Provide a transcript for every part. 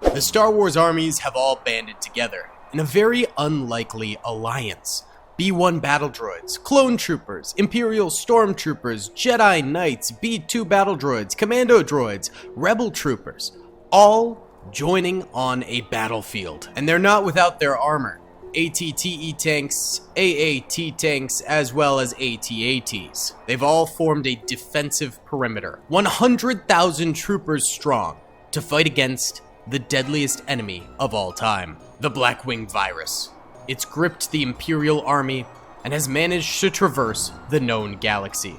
The Star Wars armies have all banded together in a very unlikely alliance. B-1 battle droids, clone troopers, Imperial stormtroopers, Jedi Knights, B-2 battle droids, commando droids, rebel troopers, all joining on a battlefield. And they're not without their armor. AT-TE tanks, AAT tanks, as well as AT-ATs. They've all formed a defensive perimeter, 100,000 troopers strong, to fight against the deadliest enemy of all time, the Blackwing virus. It's gripped the Imperial Army and has managed to traverse the known galaxy.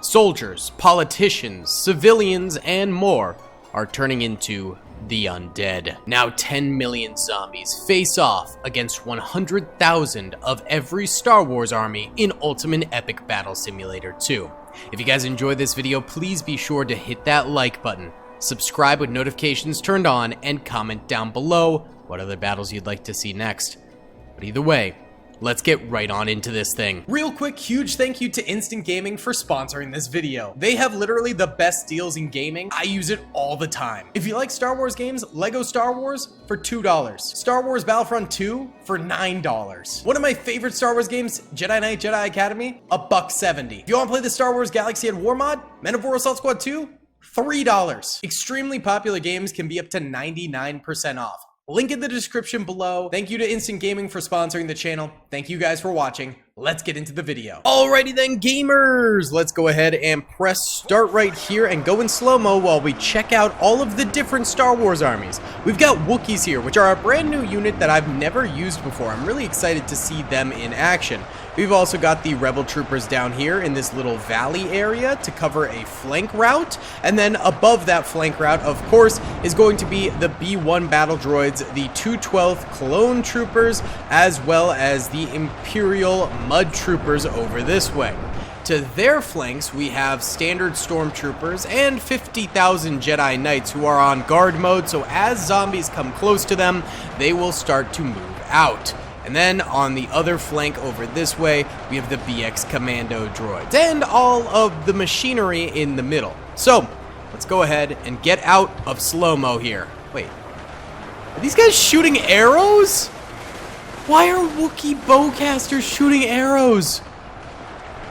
Soldiers, politicians, civilians, and more are turning into the undead. Now 10 million zombies face off against 100,000 of every Star Wars army in Ultimate Epic Battle Simulator 2. If you guys enjoyed this video, please be sure to hit that like button, subscribe with notifications turned on, and comment down below what other battles you'd like to see next. But either way, let's get right on into this thing. Real quick, huge thank you to Instant Gaming for sponsoring this video. They have literally the best deals in gaming. I use it all the time. If you like Star Wars games, Lego Star Wars for $2. Star Wars Battlefront 2 for $9. One of my favorite Star Wars games, Jedi Knight Jedi Academy, $1.70. If you want to play the Star Wars Galaxy at War mod, Men of War Assault Squad 2, $3. Extremely popular games can be up to 99% off. Link in the description below. Thank you to Instant Gaming for sponsoring the channel. Thank you guys for watching. Let's get into the video. Alrighty then, gamers! Let's go ahead and press start right here and go in slow-mo while we check out all of the different Star Wars armies. We've got Wookiees here, which are a brand new unit that I've never used before. I'm really excited to see them in action. We've also got the Rebel Troopers down here in this little valley area to cover a flank route. And then above that flank route, of course, is going to be the B-1 battle droids, the 212th Clone Troopers, as well as the Imperial Mud Troopers over this way. To their flanks, we have standard stormtroopers and 50,000 Jedi Knights who are on guard mode, so as zombies come close to them, they will start to move out. And then on the other flank over this way, we have the BX Commando droids and all of the machinery in the middle. So, let's go ahead and get out of slow-mo here. Wait, are these guys shooting arrows? Why are Wookiee bowcasters shooting arrows?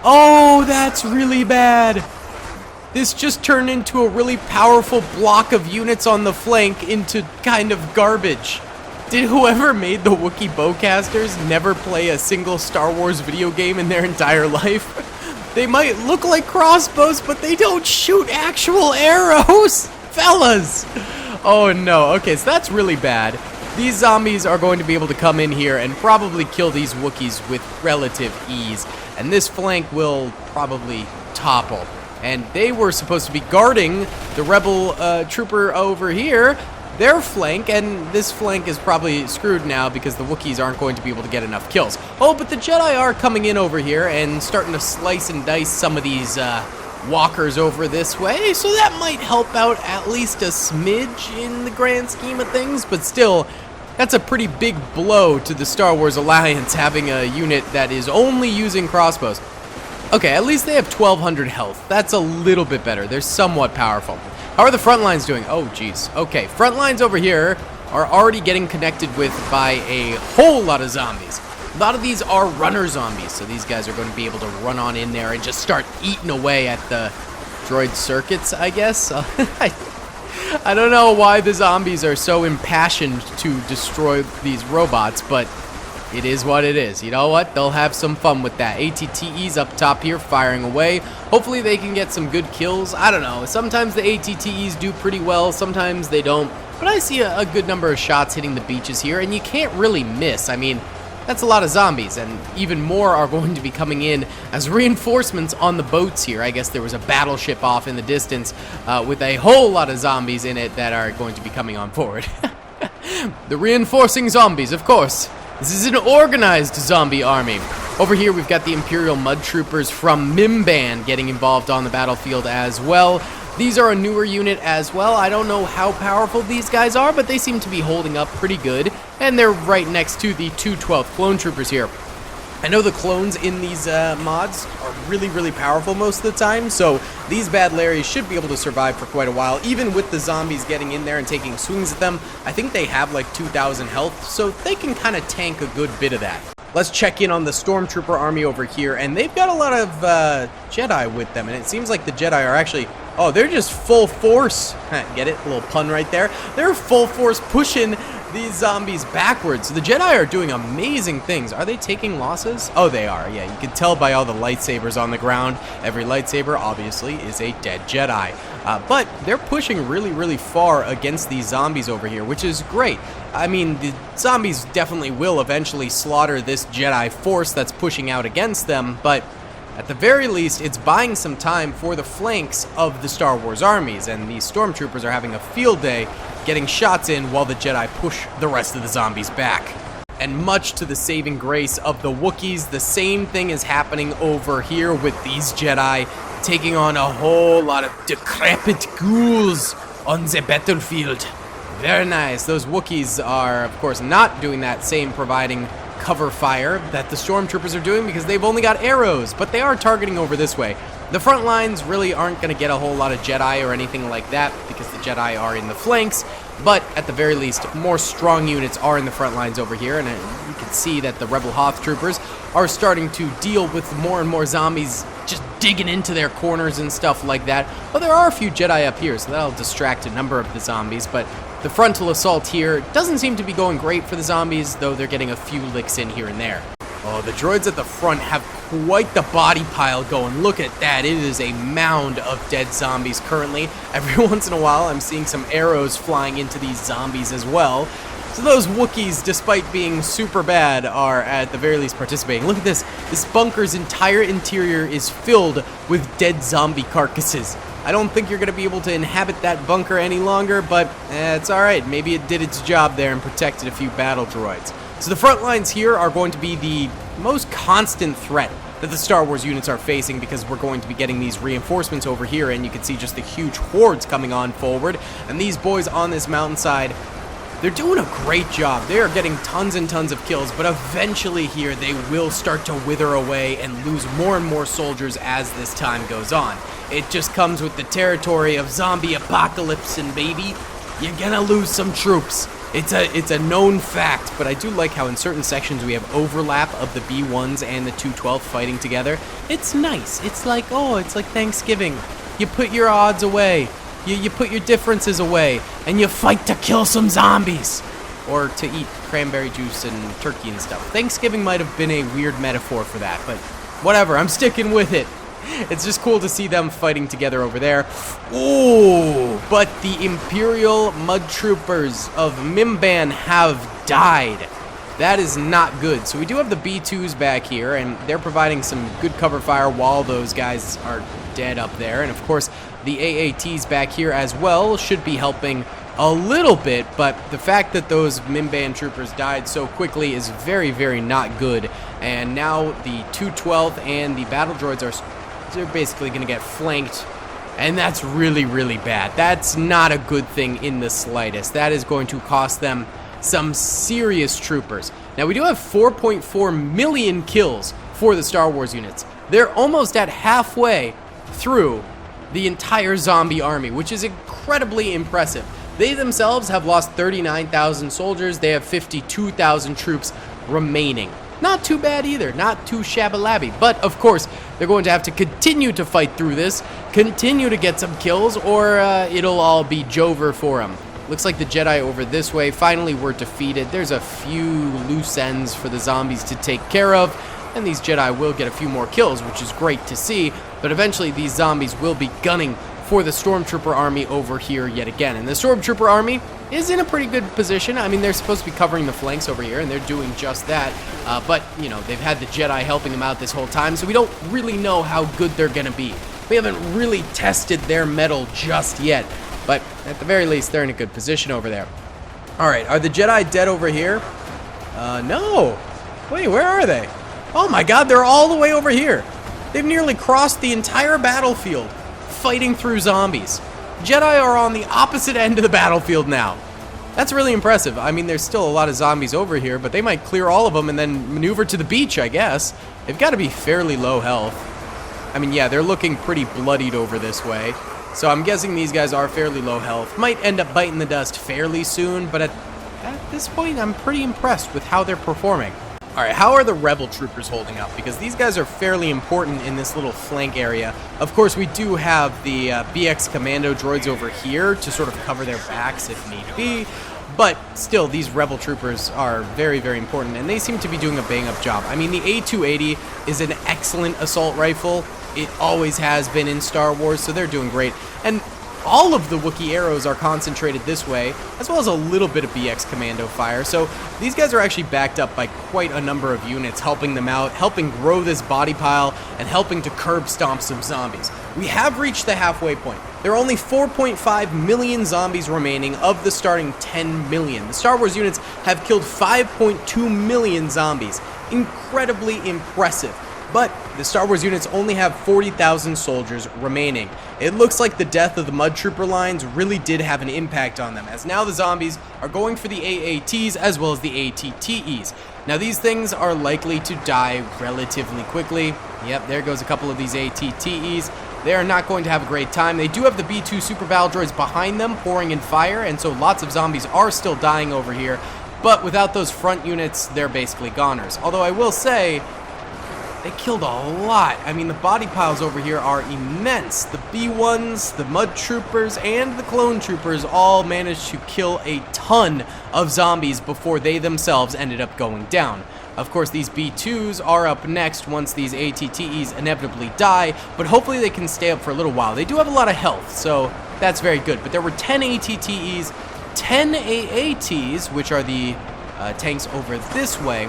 Oh, that's really bad. This just turned into a really powerful block of units on the flank into kind of garbage. Did whoever made the Wookiee bowcasters never play a single Star Wars video game in their entire life? They might look like crossbows, but they don't shoot actual arrows! Fellas! Oh no, okay, so that's really bad. These zombies are going to be able to come in here and probably kill these Wookiees with relative ease. And this flank will probably topple. And they were supposed to be guarding the Rebel trooper over here, their flank, and this flank is probably screwed now because the Wookiees aren't going to be able to get enough kills. Oh, but the Jedi are coming in over here and starting to slice and dice some of these walkers over this way, so that might help out at least a smidge in the grand scheme of things, but still, that's a pretty big blow to the Star Wars Alliance having a unit that is only using crossbows. Okay, at least they have 1,200 health. That's a little bit better. They're somewhat powerful. How are the front lines doing? Oh, geez. Okay, front lines over here are already getting connected with by a whole lot of zombies. A lot of these are runner zombies, so these guys are going to be able to run on in there and just start eating away at the droid circuits, I guess. I don't know why the zombies are so impassioned to destroy these robots, but it is what it is. You know what? They'll have some fun with that. AT-TE's up top here firing away. Hopefully they can get some good kills. I don't know. Sometimes the AT-TE's do pretty well. Sometimes they don't. But I see a good number of shots hitting the beaches here, and you can't really miss. I mean, that's a lot of zombies, and even more are going to be coming in as reinforcements on the boats here. I guess there was a battleship off in the distance with a whole lot of zombies in it that are going to be coming on forward. The reinforcing zombies, of course. This is an organized zombie army. Over here, we've got the Imperial Mud Troopers from Mimban getting involved on the battlefield as well. These are a newer unit as well. I don't know how powerful these guys are, but they seem to be holding up pretty good. And they're right next to the 212th Clone Troopers here. I know the clones in these mods are really, really powerful most of the time, so these bad Larrys should be able to survive for quite a while, even with the zombies getting in there and taking swings at them. I think they have like 2,000 health, so they can kind of tank a good bit of that. Let's check in on the Stormtrooper army over here, and they've got a lot of Jedi with them, and it seems like the Jedi are actually... Oh, they're just full force. Get it? A little pun right there. They're full force pushing these zombies backwards. So the Jedi are doing amazing things. Are they taking losses? Oh, they are. Yeah, you can tell by all the lightsabers on the ground. Every lightsaber, obviously, is a dead Jedi. But they're pushing really, really far against these zombies over here, which is great. I mean, the zombies definitely will eventually slaughter this Jedi force that's pushing out against them, but at the very least, it's buying some time for the flanks of the Star Wars armies, and these stormtroopers are having a field day getting shots in while the Jedi push the rest of the zombies back. And much to the saving grace of the Wookiees, the same thing is happening over here with these Jedi taking on a whole lot of decrepit ghouls on the battlefield. Very nice. Those Wookiees are, of course, not doing that same providing cover fire that the stormtroopers are doing because they've only got arrows, but they are targeting over this way. The front lines really aren't going to get a whole lot of Jedi or anything like that because the Jedi are in the flanks, but at the very least, more strong units are in the front lines over here, and you can see that the Rebel Hoth troopers are starting to deal with more and more zombies just digging into their corners and stuff like that. But there are a few Jedi up here, so that'll distract a number of the zombies, but the frontal assault here doesn't seem to be going great for the zombies, though they're getting a few licks in here and there. Oh, the droids at the front have quite the body pile going. Look at that. It is a mound of dead zombies currently. Every once in a while, I'm seeing some arrows flying into these zombies as well. So those Wookiees, despite being super bad, are at the very least participating. Look at this. This bunker's entire interior is filled with dead zombie carcasses. I don't think you're going to be able to inhabit that bunker any longer, but it's alright. Maybe it did its job there and protected a few battle droids. So the front lines here are going to be the most constant threat that the Star Wars units are facing because we're going to be getting these reinforcements over here, and you can see just the huge hordes coming on forward. And these boys on this mountainside, they're doing a great job. They are getting tons and tons of kills, but eventually here they will start to wither away and lose more and more soldiers as this time goes on. It just comes with the territory of zombie apocalypse, and baby, you're gonna lose some troops. It's a known fact, but I do like how in certain sections we have overlap of the B1s and the 212 fighting together. It's nice. It's like, oh, it's like Thanksgiving. You put your odds away. You put your differences away, and you fight to kill some zombies. Or to eat cranberry juice and turkey and stuff. Thanksgiving might have been a weird metaphor for that, but whatever, I'm sticking with it. It's just cool to see them fighting together over there. Ooh, but the Imperial Mud Troopers of Mimban have died. That is not good. So we do have the B2s back here, and they're providing some good cover fire while those guys are dead up there. And of course, the AATs back here as well should be helping a little bit, but the fact that those Mimban troopers died so quickly is very, very not good. And now the 212 and the battle droids they're basically going to get flanked, and that's really, really bad. That's not a good thing in the slightest. That is going to cost them some serious troopers. Now, we do have 4.4 million kills for the Star Wars units. They're almost at halfway through the entire zombie army, which is incredibly impressive. They themselves have lost 39,000 soldiers. They have 52,000 troops remaining. Not too bad either, not too shabby-labby, but of course, they're going to have to continue to fight through this, continue to get some kills, or it'll all be Jover for them. Looks like the Jedi over this way finally were defeated. There's a few loose ends for the zombies to take care of, and these Jedi will get a few more kills, which is great to see, but eventually these zombies will be gunning for the Stormtrooper army over here yet again. And the Stormtrooper army is in a pretty good position. I mean, they're supposed to be covering the flanks over here, and they're doing just that. But, you know, they've had the Jedi helping them out this whole time, so we don't really know how good they're going to be. We haven't really tested their mettle just yet, but at the very least, they're in a good position over there. All right, are the Jedi dead over here? No. Wait, where are they? Oh my god, they're all the way over here. They've nearly crossed the entire battlefield, fighting through zombies. Jedi are on the opposite end of the battlefield now. That's really impressive. I mean, there's still a lot of zombies over here, but they might clear all of them and then maneuver to the beach, I guess. They've got to be fairly low health. I mean, yeah, they're looking pretty bloodied over this way. So I'm guessing these guys are fairly low health. Might end up biting the dust fairly soon, but at this point, I'm pretty impressed with how they're performing. All right, how are the rebel troopers holding up? Because these guys are fairly important in this little flank area. Of course, we do have the BX commando droids over here to sort of cover their backs if need be. But still, these rebel troopers are very, very important, and they seem to be doing a bang-up job. I mean, the A280 is an excellent assault rifle. It always has been in Star Wars, so they're doing great. And all of the Wookiee arrows are concentrated this way, as well as a little bit of BX commando fire. So these guys are actually backed up by quite a number of units, helping them out, helping grow this body pile, and helping to curb stomp some zombies. We have reached the halfway point. There are only 4.5 million zombies remaining of the starting 10 million. The Star Wars units have killed 5.2 million zombies. Incredibly impressive. But the Star Wars units only have 40,000 soldiers remaining. It looks like the death of the Mud Trooper lines really did have an impact on them, as now the zombies are going for the AATs as well as the ATTEs. Now these things are likely to die relatively quickly. Yep, there goes a couple of these ATTEs. They are not going to have a great time. They do have the B2 Super Battle Droids behind them pouring in fire, and so lots of zombies are still dying over here. But without those front units, they're basically goners. Although I will say, they killed a lot. I mean, the body piles over here are immense. The B1s, the Mud Troopers, and the Clone Troopers all managed to kill a ton of zombies before they themselves ended up going down. Of course, these B2s are up next once these ATTEs inevitably die, but hopefully they can stay up for a little while. They do have a lot of health, so that's very good. But there were 10 ATTEs, 10 AATs, which are the tanks over this way,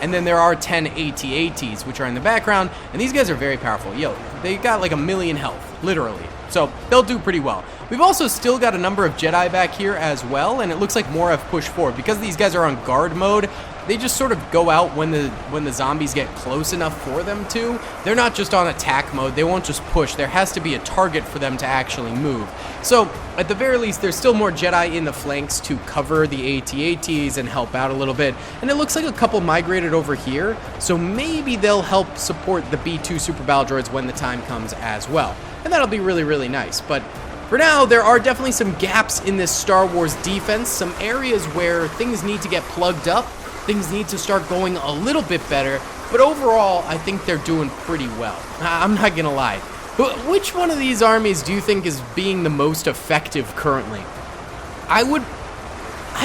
and then there are 10 AT-ATs, which are in the background, and these guys are very powerful. Yo, they got like 1 million health, literally. So they'll do pretty well. We've also still got a number of Jedi back here as well, and it looks like more have pushed forward. Because these guys are on guard mode, they just sort of go out when the zombies get close enough for them to. They're not just on attack mode, they won't just push. There has to be a target for them to actually move. So, at the very least, there's still more Jedi in the flanks to cover the AT-ATs and help out a little bit. And it looks like a couple migrated over here, so maybe they'll help support the B2 Super Battle Droids when the time comes as well. And that'll be really, really nice. But for now, there are definitely some gaps in this Star Wars defense, some areas where things need to get plugged up. Things need to start going a little bit better, but overall, I think they're doing pretty well. I'm not gonna lie. Which one of these armies do you think is being the most effective currently? I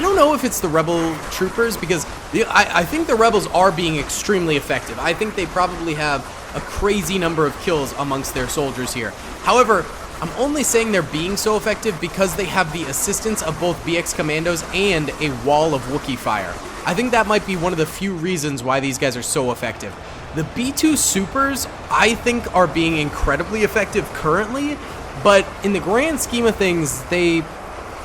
don't know if it's the Rebel troopers, because I think the Rebels are being extremely effective. I think they probably have a crazy number of kills amongst their soldiers here. However, I'm only saying they're being so effective because they have the assistance of both BX Commandos and a wall of Wookiee fire. I think that might be one of the few reasons why these guys are so effective. The B2 Supers, I think, are being incredibly effective currently, but in the grand scheme of things, they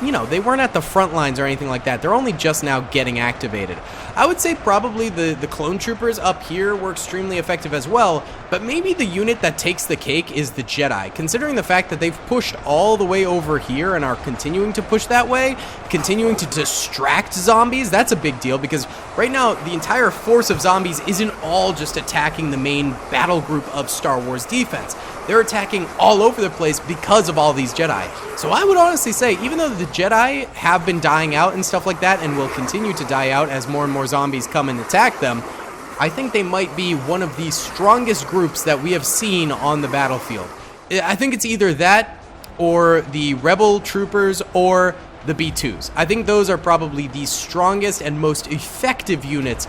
weren't at the front lines or anything like that. They're only just now getting activated. I would say probably the Clone Troopers up here were extremely effective as well, but maybe the unit that takes the cake is the Jedi, considering the fact that they've pushed all the way over here and are continuing to push that way, continuing to distract zombies. That's a big deal, because right now the entire force of zombies isn't all just attacking the main battle group of Star Wars defense. They're attacking all over the place because of all these Jedi. So I would honestly say, even though the Jedi have been dying out and stuff like that, and will continue to die out as more and more zombies come and attack them, I think they might be one of the strongest groups that we have seen on the battlefield. I think it's either that, or the Rebel Troopers, or the B2s. I think those are probably the strongest and most effective units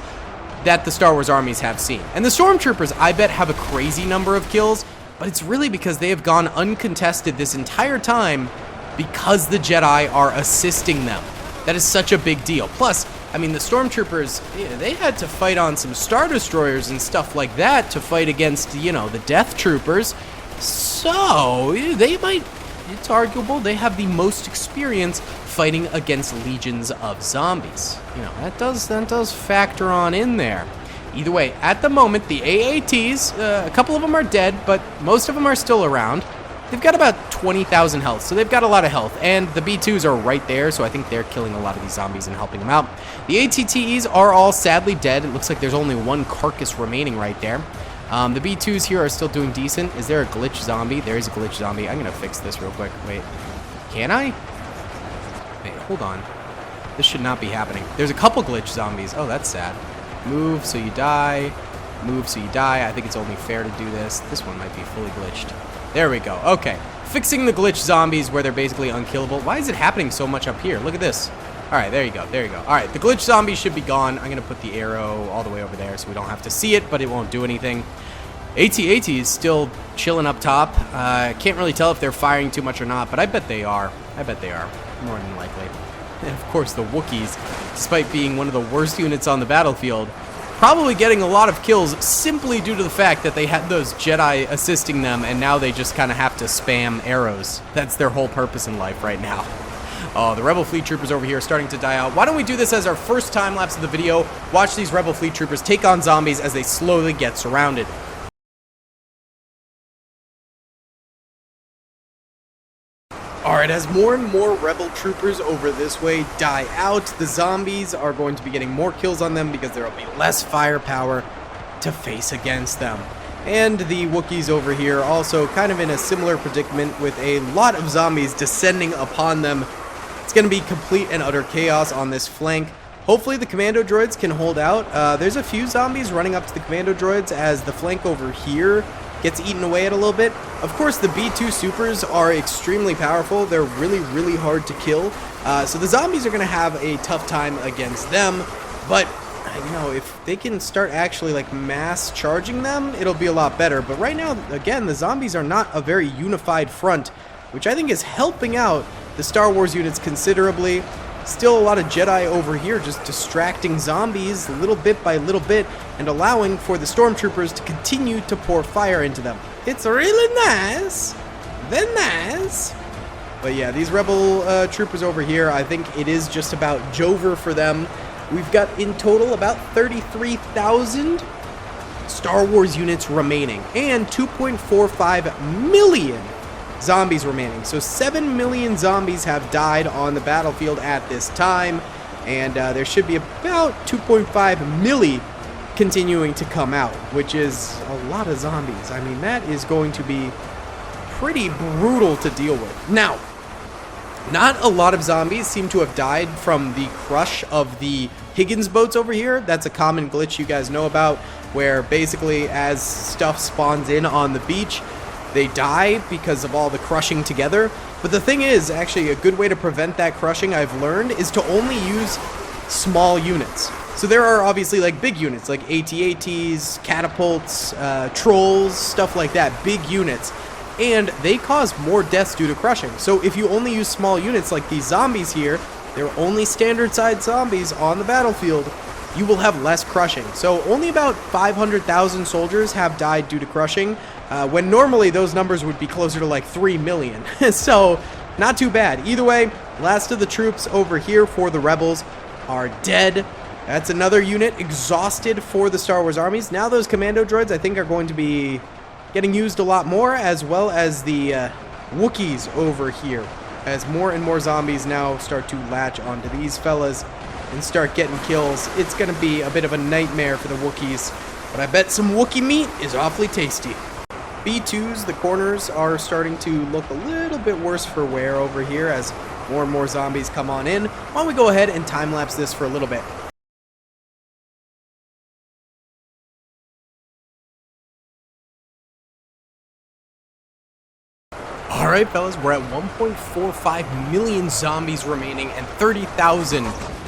that the Star Wars armies have seen. And the Stormtroopers, I bet, have a crazy number of kills, but it's really because they have gone uncontested this entire time because the Jedi are assisting them. That is such a big deal. Plus, I mean, the Stormtroopers, they had to fight on some Star Destroyers and stuff like that to fight against, the Death Troopers. So, they might, it's arguable, they have the most experience fighting against legions of zombies. That does factor on in there. Either way, at the moment, the AATs, a couple of them are dead, but most of them are still around. they've got about 20,000 health, so they've got a lot of health. And the B2s are right there, so I think they're killing a lot of these zombies and helping them out. The ATTEs are all sadly dead. It looks like there's only one carcass remaining right there. The B2s here are still doing decent. Is there a glitch zombie? There is a glitch zombie. I'm going to fix this real quick. Wait, can I? Wait, hold on. This should not be happening. There's a couple glitch zombies. Oh, that's sad. Move so you die. Move so you die. I think it's only fair to do this. This one might be fully glitched. There we go. Okay. Fixing the glitch zombies where they're basically unkillable. Why is it happening so much up here? Look at this. All right, there you go. There you go. All right, the glitch zombies should be gone. I'm going to put the arrow all the way over there so we don't have to see it, but it won't do anything. AT-AT is still chilling up top. Can't really tell if they're firing too much or not, but I bet they are. I bet they are, more than likely. And of course, the Wookiees, despite being one of the worst units on the battlefield, probably getting a lot of kills simply due to the fact that they had those Jedi assisting them, and now they just kind of have to spam arrows. That's their whole purpose in life right now. Oh, the Rebel Fleet Troopers over here are starting to die out. Why don't we do this as our first time lapse of the video? Watch these Rebel Fleet Troopers take on zombies as they slowly get surrounded. Alright, as more and more Rebel Troopers over this way die out, the zombies are going to be getting more kills on them because there will be less firepower to face against them. And the Wookiees over here also kind of in a similar predicament with a lot of zombies descending upon them. It's going to be complete and utter chaos on this flank. Hopefully the commando droids can hold out. There's a few zombies running up to the commando droids as the flank over here gets eaten away at a little bit. Of course, the B2 supers are extremely powerful. They're really, really hard to kill. So the zombies are going to have a tough time against them. But, you know, if they can start actually, like, mass charging them, it'll be a lot better. But right now, again, the zombies are not a very unified front, which I think is helping out the Star Wars units considerably. Still a lot of Jedi over here just distracting zombies little bit by little bit and allowing for the stormtroopers to continue to pour fire into them. It's really nice. Very nice. But yeah, these Rebel troopers over here, I think it is just about Jover for them. We've got in total about 33,000 Star Wars units remaining and 2.45 million zombies remaining. So 7 million zombies have died on the battlefield at this time, and there should be about 2.5 milli continuing to come out, which is a lot of zombies. I mean, that is going to be pretty brutal to deal with. Now, not a lot of zombies seem to have died from the crush of the Higgins boats over here. That's a common glitch you guys know about, where basically as stuff spawns in on the beach, they die because of all the crushing together. But the thing is, actually, a good way to prevent that crushing, I've learned, is to only use small units. So there are obviously like big units, like AT-ATs, catapults, trolls, stuff like that, big units. And they cause more deaths due to crushing. So if you only use small units like these zombies here, they're only standard-sized zombies on the battlefield, you will have less crushing. So only about 500,000 soldiers have died due to crushing, when normally those numbers would be closer to like 3 million. So not too bad. Either way, last of the troops over here for the rebels are dead. That's another unit exhausted for the Star Wars armies. Now those commando droids I think are going to be getting used a lot more, as well as the Wookiees over here, as more and more zombies now start to latch onto these fellas and start getting kills. It's going to be a bit of a nightmare for the Wookiees, but I bet some Wookiee meat is awfully tasty. B2s, the corners are starting to look a little bit worse for wear over here as more and more zombies come on in. Why don't we go ahead and time-lapse this for a little bit. Alright fellas, we're at 1.45 million zombies remaining and 30,000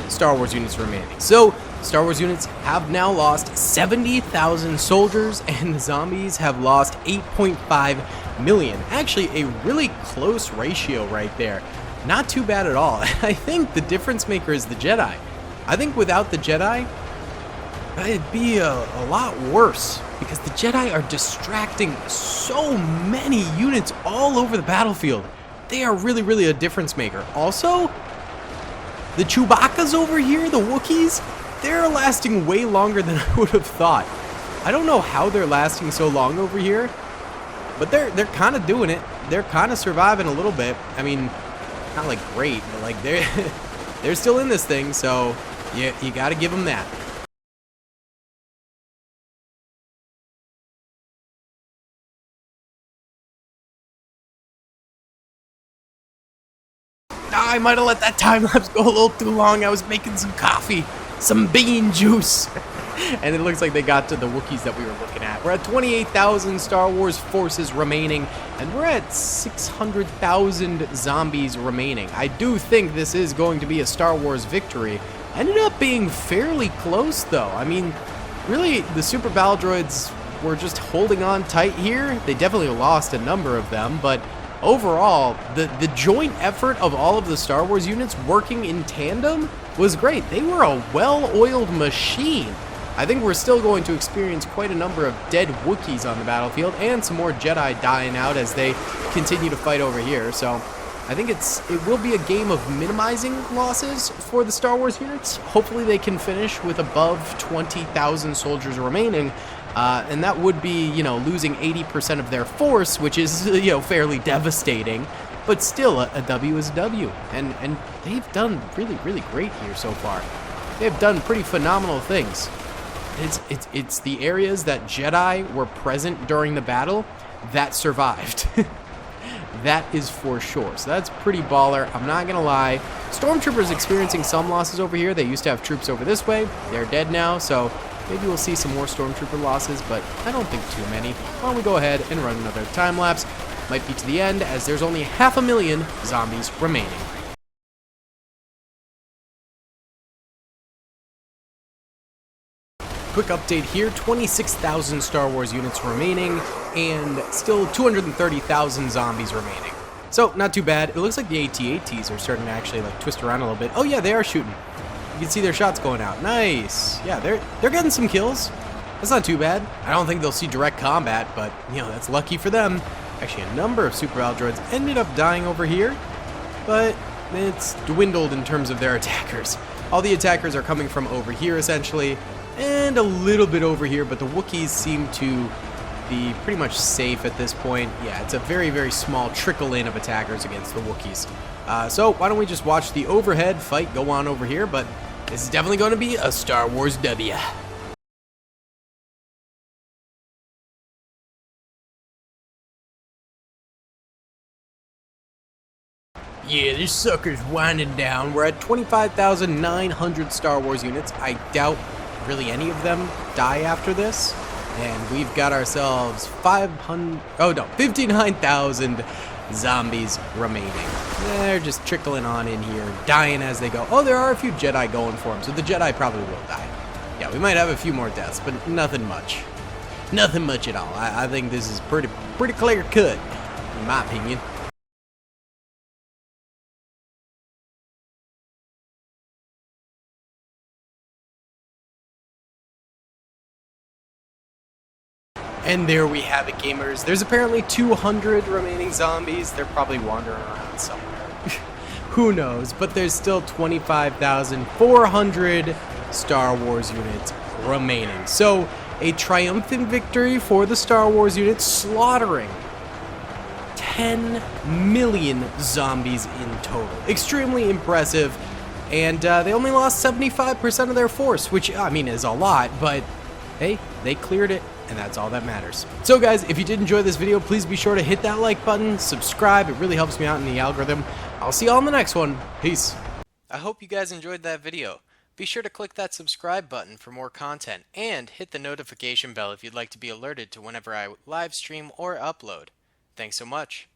Star Wars units remaining. So, Star Wars units have now lost 70,000 soldiers and the zombies have lost 8.5 million. Actually, a really close ratio right there. Not too bad at all. I think the difference maker is the Jedi. I think without the Jedi, it'd be a lot worse, because the Jedi are distracting so many units all over the battlefield. They are really, really a difference maker. Also, the Chewbacca's over here, the Wookiees, they're lasting way longer than I would have thought. I don't know how they're lasting so long over here, but they're kind of doing it. they're kind of surviving a little bit. I mean, not like great, but like they're they're still in this thing, so you got to give them that. I might have let that time lapse go a little too long. I was making some coffee, some bean juice. And it looks like they got to the Wookiees that we were looking at. We're at 28,000 Star Wars forces remaining, and we're at 600,000 zombies remaining. I do think this is going to be a Star Wars victory. Ended up being fairly close, though. I mean, really, the Super Battle Droids were just holding on tight here. They definitely lost a number of them, but overall, the joint effort of all of the Star Wars units working in tandem was great. They were a well-oiled machine. I think we're still going to experience quite a number of dead Wookiees on the battlefield and some more Jedi dying out as they continue to fight over here. So I think it will be a game of minimizing losses for the Star Wars units. Hopefully they can finish with above 20,000 soldiers remaining. And that would be, losing 80% of their force, which is, fairly devastating. But still, a W is a W. And they've done really, really great here so far. They've done pretty phenomenal things. It's the areas that Jedi were present during the battle that survived. That is for sure. So that's pretty baller. I'm not going to lie. Stormtroopers experiencing some losses over here. They used to have troops over this way. They're dead now, so maybe we'll see some more Stormtrooper losses, but I don't think too many. Why don't we go ahead and run another time lapse? Might be to the end, as there's only 500,000 zombies remaining. Quick update here, 26,000 Star Wars units remaining, and still 230,000 zombies remaining. So, not too bad. It looks like the AT-ATs are starting to actually twist around a little bit. Oh yeah, they are shooting. You can see their shots going out. Nice. Yeah, they're getting some kills. That's not too bad. I don't think they'll see direct combat, but, that's lucky for them. Actually, a number of Super Battle Droids ended up dying over here, but it's dwindled in terms of their attackers. All the attackers are coming from over here, essentially, and a little bit over here, but the Wookiees seem to be pretty much safe at this point. Yeah, it's a very, very small trickle-in of attackers against the Wookiees. So why don't we just watch the overhead fight go on over here, but this is definitely going to be a Star Wars W. Yeah, this sucker's winding down. We're at 25,900 Star Wars units. I doubt really any of them die after this. And we've got ourselves 59,000 zombies remaining. They're just trickling on in here, dying as they go. Oh, there are a few Jedi going for them, so the Jedi probably will die. Yeah, we might have a few more deaths, but nothing much. Nothing much at all. I think this is pretty clear cut, in my opinion. And there we have it, gamers. There's apparently 200 remaining zombies. They're probably wandering around somewhere. Who knows? But there's still 25,400 Star Wars units remaining. So, a triumphant victory for the Star Wars units, slaughtering 10 million zombies in total. Extremely impressive. And they only lost 75% of their force, which, I mean, is a lot, but hey, they cleared it. And that's all that matters. So guys, if you did enjoy this video, please be sure to hit that like button, subscribe, it really helps me out in the algorithm. I'll see you all in the next one. Peace. I hope you guys enjoyed that video. Be sure to click that subscribe button for more content, and hit the notification bell if you'd like to be alerted to whenever I live stream or upload. Thanks so much.